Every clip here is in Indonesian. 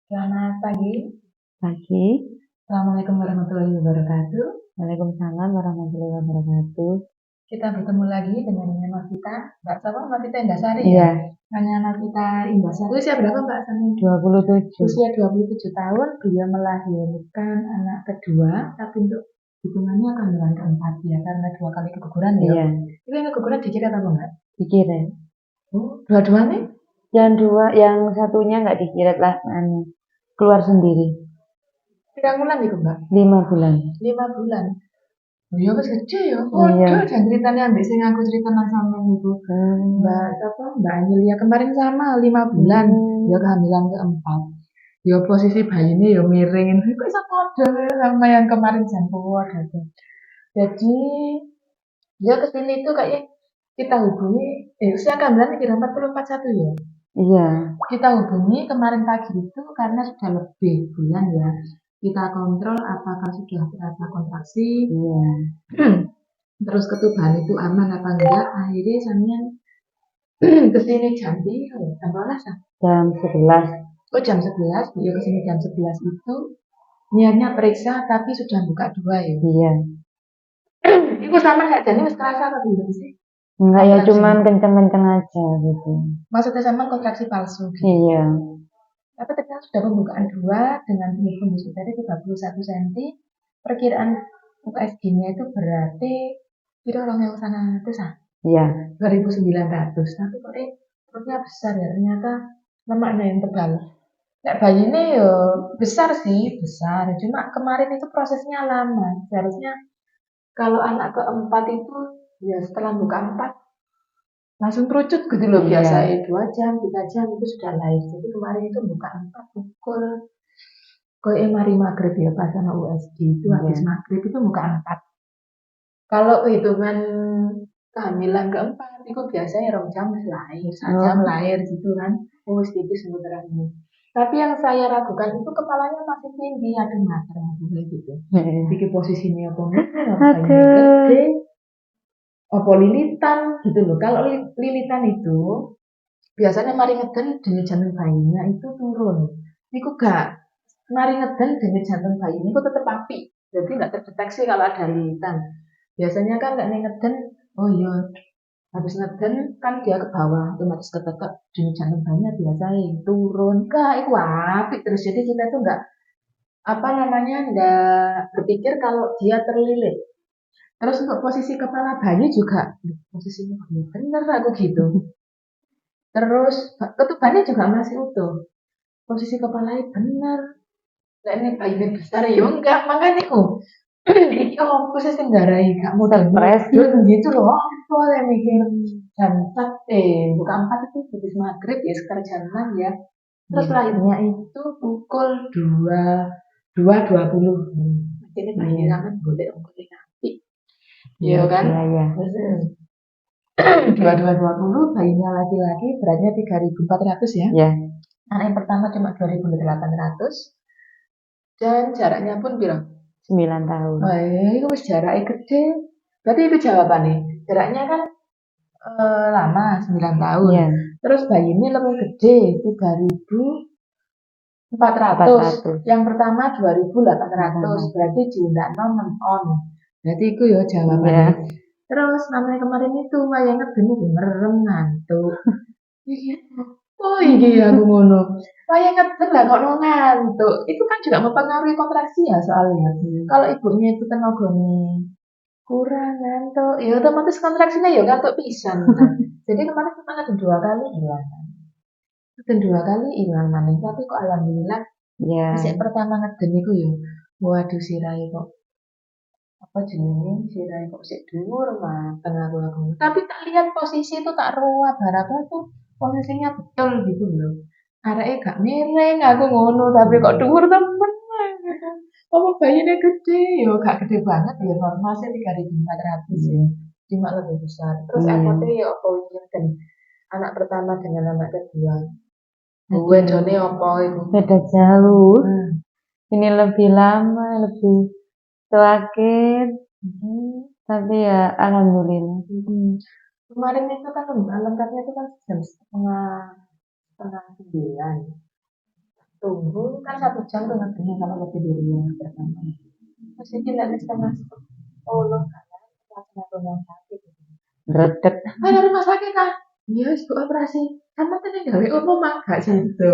Selamat pagi. Pagi. Assalamualaikum warahmatullahi wabarakatuh. Waalaikumsalam warahmatullahi wabarakatuh. Kita bertemu lagi dengan Novita. Mbak siapa? Novita Indasari ya? Iya, Hanya Novita Indasari. Usia berapa Mbak Sani? 27. Usia 27 tahun. Beliau melahirkan anak kedua, tapi untuk hitungannya kehamilan keempat ya, karena 2 kali keguguran ya. Iya, Itu yang keguguran dikira apa enggak? dikiret. Oh, dua-duanya? Yang satunya nggak dikiret lah, keluar sendiri. Pirang bulan itu Mbak? 5 bulan. 5 bulan. Oh, ya wis gede ya. Iya. Waduh, dan ceritanya ambek sing aku cerita nang sampean iku. Mbak siapa? Mbak Amelia kemarin sama 5 bulan. Ya kehamilan keempat. Ya posisi bayinya ya miring. Kok iso padha sama yang kemarin jangkauan gitu. Jadi dia kesini tuh kayak kita hubungi, usia kehamilan kira 40 41 ya. Iya. Kita hubungi kemarin pagi itu karena sudah lebih bulan ya. Kita kontrol apakah sudah terasa kontraksi, Iya. terus ketuban itu aman apa enggak. Akhirnya sampean kesini jam berapa ya? Jam 12 ya? Jam 11. Oh jam 11, dia kesini jam 11 itu niatnya periksa tapi sudah buka 2 ya. Iya. Itu sama saja nih kerasa apa belum sih? Enggak ya, Kontraksi. cuman kenceng-kenceng aja gitu. Maksudnya sama kontraksi palsu gitu. Iya. Tapi ternyata sudah pembukaan 2 dengan tinggi pembusuk tadi 31 cm. Perkiraan USG-nya itu berarti kira orang yang sana itu Iya. 2.900. Tapi kok perutnya besar ya, ternyata lemaknya yang tebal. Nek bayi ini yo besar sih, besar. Cuma kemarin itu prosesnya lama. Seharusnya kalau anak keempat itu ya setelah buka 4 langsung kerucut gitu loh. Iya. Biasa 2 jam, 3 jam itu sudah lahir. Jadi kemarin itu buka 4 pukul kayak mari maghrib ya pas sama USG itu Iya. habis maghrib itu buka 4. Kalau hitungan kehamilan keempat itu biasanya 2 jam lahir, 1 jam lahir gitu kan. Terus tipis ini. Tapi yang saya ragukan itu kepalanya masih tinggi, aduh mater gitu. Bikin posisinya apa enggak, gede, apa lilitan gitu loh. Kalau lilitan itu biasanya mari ngeden denyut jantung bayinya itu turun. Niku gak mari ngeden denyut jantung bayi itu tetap api. Jadi nggak terdeteksi kalau ada lilitan. Biasanya kan nggak ngeden, oh iya habis ngeden kan dia ke bawah otomatis ketekek denyut jantung bayinya biasanya turun kak itu api terus jadi kita tuh nggak apa namanya nggak berpikir kalau dia terlilit. Terus untuk posisi kepala bayi juga posisinya bener aku gitu. Terus ketubannya juga masih utuh. Posisi kepalanya bener. Nah ini bayinya besar ya enggak makanya iki aku sih nggarai gak modal Stres. gitu loh. Apa yang mikir jam 4 bukan 4 itu habis maghrib ya sekitar jam 6 ya. Terus lahirnya itu pukul 2.20. Jadi bayinya kan boleh boleh nanti. Iya kan? Iya. 2220 bayinya laki-laki beratnya 3.400 ya. Iya. Anak yang pertama cuma 2.800 dan jaraknya pun bilang 9 tahun. oh itu wis jaraknya gede. Berarti itu jawabannya. Jaraknya kan lama 9 tahun. Iya. Terus bayinya lebih gede 3.400. Yang pertama 2.800. Berarti diundak 6 on. Berarti itu ya jawabannya. Iya. Terus namanya kemarin itu wayang ngeden itu merem ngantuk. Oh iya aku ngono. Wayang ngeden lah kok ngantuk. Itu kan juga mempengaruhi kontraksi ya soalnya. Kalau ibunya itu tenaganya kurang ngantuk, ya otomatis kontraksinya ya ngantuk pisan. Jadi kemarin kita ada 2 kali hilang. Ada 2 kali hilang maning, tapi kok alhamdulillah Iya. sik pertama ngeden iku ya. Waduh sirahe kok apa jenenge sirahe kok sik dhuwur mateng aku. Tapi tak lihat posisi itu tak ruwet barapa tuh posisinya betul gitu loh. Areke gak miring aku ngono tapi kok dhuwur temen gitu. Apa bayinya gede ya gak gede banget ya normal sih 3.400 ya. Cuma lebih besar. Terus effortnya ya apa kan anak pertama dengan anak kedua. Gue Joni apa itu? Beda jauh. Ini lebih lama, lebih terakhir. Tapi ya alhamdulillah. Kemarin itu kan lengkapnya itu kan jam setengah 9. tunggu kan 1 jam tuh ngertinya kalau lebih dari yang pertama. Terus ini lagi setengah 10 kan, langsung ke rumah sakit. Redek. Dari rumah sakit kan? Iya, wis bu operasi. Sama tadi gawe umum mah gak gitu.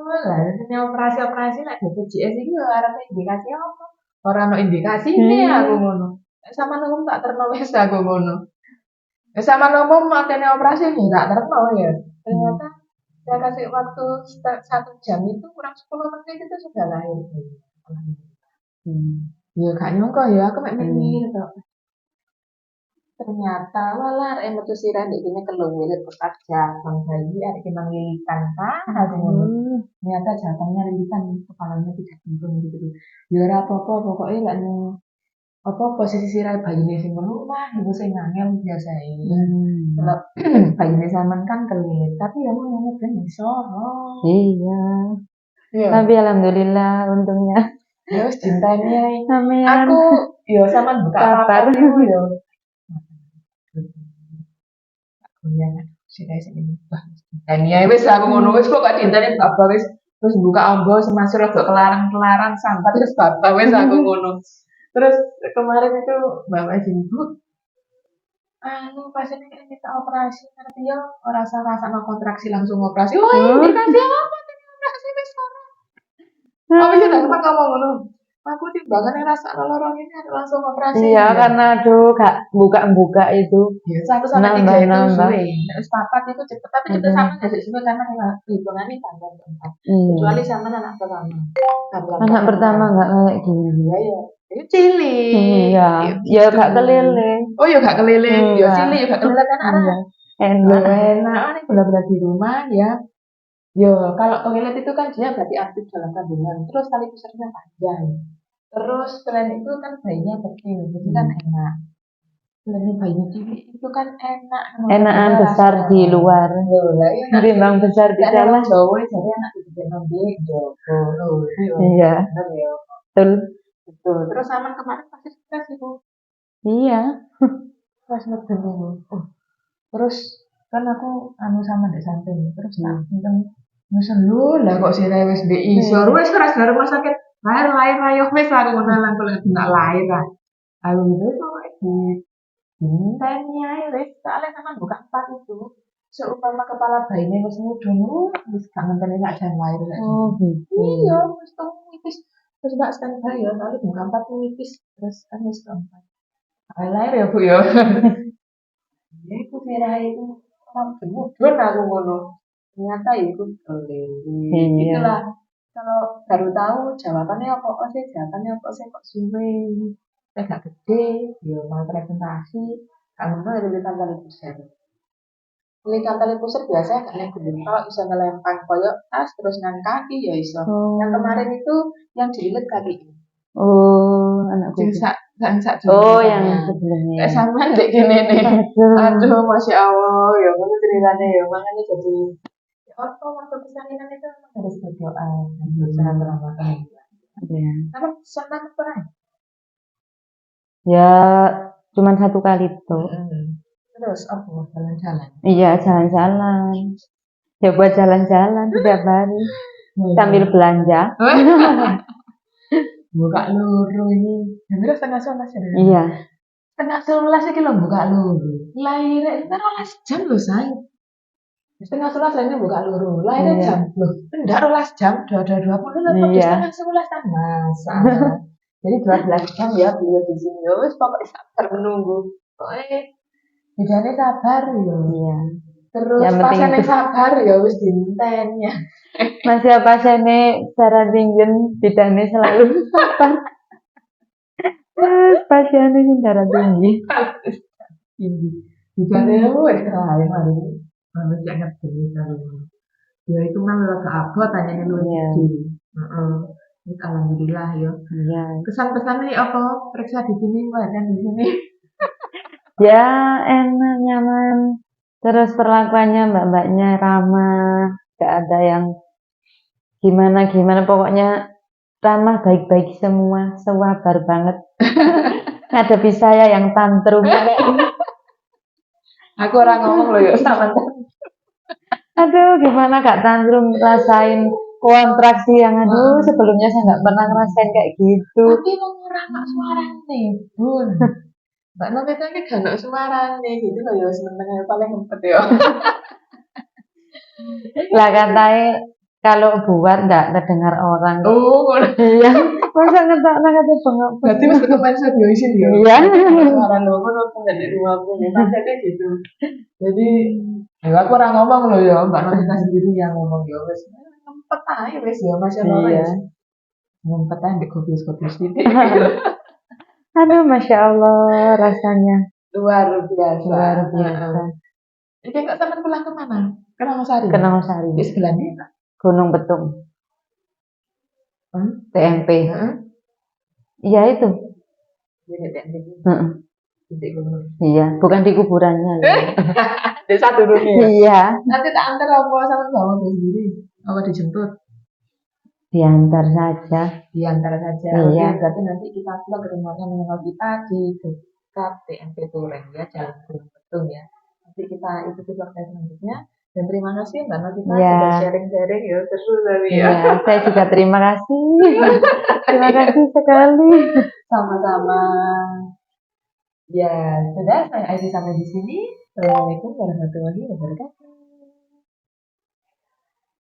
Lah, ini operasi-operasi lah BPJS ini arep indikasi apa? Ora ono indikasi ini aku ngono. Sama umum tak terno wis aku ngono. Sama umum matene operasi ya tak terno ya. Ternyata saya kasih waktu 1 jam itu kurang 10 menit itu sudah lahir. Ya gak nyangka ya, aku mek mikir tok. Ternyata walar metu sirah ndek kene kelungwilit pekat jateng bayi arek ki manglilitan kan aku ngono. Ternyata jatengnya lilitan kepalanya tidak buntung gitu. Ya ora apa-apa pokoknya lek apa posisi sirah bayine sing rumah ibu sing ngangel biasa ini. Kalau bayine sampean kan kelilit tapi ya mau ben iso. Iya. Iya. Tapi alhamdulillah untungnya. Ya wis dinteni ae. Amin. Aku yo sampean buka Sabar. papan iku yo. Ya, sira sing wah. Dan ya wis aku ngono wis kok gak dinteni apa wis terus buka ambo semasuk rada kelarang-kelarang sambat wis bapak wis aku ngono. Terus kemarin itu Mbak Ibu anu pasien ini kita operasi ngerti ya ora rasa kontraksi langsung operasi. Oh, indikasi apa tadi operasi wis ora. Oh, wis tak sempat ngomong ngono. Aku timbangan rasa lorong ini ada langsung operasi. Iya, karena aduh gak buka-buka itu. Ya, 1 sampai 3 itu suwe. Terus 4 itu cepet, tapi cepet sama gak sih suwe karena hitungannya tanggal 4. Kecuali sama anak pertama. Anak pertama gak kayak gini. Iya, ya. Itu cilik. Iya, ya gak keliling. Oh, ya gak keliling. Ya cilik, ya gak keliling kan anak. Enak. Benar-benar di rumah ya. Yo, kalau toilet itu kan dia berarti aktif dalam kandungan. Terus tali pusarnya panjang. Terus selain itu kan bayinya kecil, jadi kan enak. Selain bayinya cilik itu kan enak. Enakan besar di luar. Ketimbang besar di dalam. Jawa jadi anak di nanti Jawa. Iya. Betul. Betul. Terus sama kemarin pasti stres itu. Iya. Pas ngeden itu. Terus kan aku anu sama ndek samping. Terus tak nyusun lu lah kok sira wis ndek isor wis keras dari rumah sakit lahir ayo wis aku ngono kalau tidak lahir lah aku wis kok di dinteni ae wis soalnya sama buka 4 itu seumpama kepala bayinya wis mudhun wis gak ngenteni sak jam lahir gitu. Iya wis tuh nipis terus mbak stand by ya soalnya buka 4 nipis terus kan wis keempat lahir ya Bu ya ya itu sira itu orang mudhun aku ngono ternyata itu keliling. Itulah kalau baru tahu jawabannya apa kok suwe agak gede ya mau presentasi kamu tuh lilitan tali pusar lilitan tali pusar biasanya gak yang gede kalau bisa ngelempar koyok tas terus nang kaki ya iso yang kemarin itu yang dililit kaki anak gue sak yang sebelumnya sama dek gini nih aduh masya Allah ya mana ceritanya ya makanya jadi waktu persalinan itu memang harus berdoa dan berusaha merawatkan. Apa sana pernah? Ya, cuma 1 kali tuh. Terus apa jalan-jalan? Iya, jalan-jalan. Ya buat jalan-jalan tiap hari sambil belanja. Buka luru ini. Terus setengah 11 ya? Iya. Setengah 11 iki lho buka luru. Lahir itu 12 jam loh sayang. Setengah 11 lainnya buka luru. Lahirnya jam loh. Enggak 12 jam, 22 lebih setengah 11 kan masa. Jadi 12 jam ya beliau di sini. Ya wis pokoknya sabar menunggu. Pokoknya bedanya sabar ya. Iya. Terus pasiennya sabar ya wis dintennya. Masih pasiennya darah tinggi, bedanya selalu sabar. Pasiennya darah tinggi. Tinggi. Bedanya wis lain hari ini. Harus jangan beli ya itu kan udah ke abot tanya dulu alhamdulillah ya. Kesan-kesannya apa periksa di sini kan di sini ya enak nyaman terus perlakuannya mbak-mbaknya ramah gak ada yang gimana pokoknya ramah baik-baik semua sabar banget ngadepi saya yang tantrum aku orang ngomong loh yuk sama aduh gimana gak tantrum rasain kontraksi yang aduh sebelumnya saya nggak pernah ngerasain kayak gitu. Tapi wong ora nak suarane, Bun. Mbak Novita ini gak nak suarane gitu loh ya seneng paling ngempet ya. Lah katanya kalau buat nggak terdengar orang. Oh, Iya, masa ngetak kata bengap. berarti mesti kemarin saya diusin ya. Iya. Suara lo kan aku nggak di rumahku ya, maksudnya gitu. Jadi, ya aku orang ngomong loh ya, Mbak Novita sendiri yang ngomong ya, wes ngempet aja wes ya, Masya Allah Iya. ya. Ngempet aja ambil kopi-kopi sedikit. Aduh, masya Allah rasanya Luar biasa. luar biasa. Jadi kak teman pulang kemana? Ke Ramasari. Ke Ramasari, Di sebelahnya Pak. Gunung Betung, TMP. Heeh. Iya itu. Jadi TMP. Heeh. Di gunung. Iya, bukan di kuburannya. loh. Di satu dunia. Iya, Nanti tak antar apa sama bawa sendiri. Apa dijemput? diantar saja. Diantar saja. Iya. Oke, berarti nanti kita vlog ke rumahnya mengenal kita di dekat TMP Turen ya, Jalan Gunung Betung ya. Nanti kita ikuti vlog selanjutnya. Dan terima kasih Mbak Novita Iya. sudah sharing-sharing ya, seru tadi ya. Iya, saya juga terima kasih. Terima kasih sekali. Sama-sama. Ya, sudah saya Aisy sampai di sini. Assalamualaikum warahmatullahi wabarakatuh.